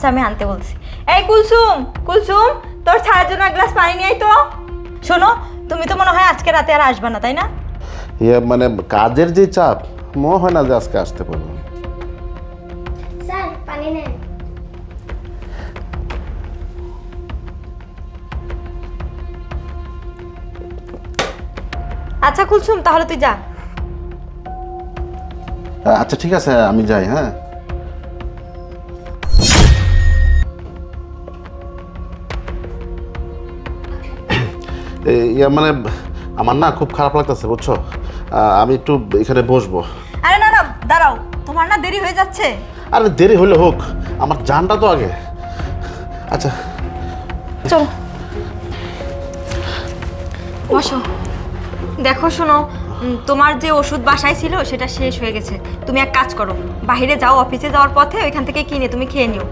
আচ্ছা আমি আনতে বলছি। এই কুলসুম, কুলসুম তোর ছাড়ার জন্য এক গ্লাস পানি নিয়ে আয় তো। শোনো, তুমি তো মনে হয় আজকে রাতে আর আসবে না, তাই না? মানে কাজের যে চাপ, মনে হয় না যে আজকে আসতে পারবো। স্যার পানি নেন। আচ্ছা কুলসুম, তাহলে তুই যা। আচ্ছা ঠিক আছে, আমি যাই। হ্যাঁ, মানে আমার না খুব খারাপ লাগতেছে, বুঝছো? আমি একটু এখানে বসবো। আরে না না, দাঁড়াও, তোমার না দেরি হয়ে যাচ্ছে। আরে দেরি হলে হোক, আমার জানটা তো আগে। আচ্ছা চলো বসো। দেখো শোনো, তোমার যে ওষুধ বাসায় ছিল সেটা শেষ হয়ে গেছে। তুমি এক কাজ করো, বাইরে যাও, অফিসে যাওয়ার পথে ওইখান থেকে কিনে তুমি খেয়ে নিও।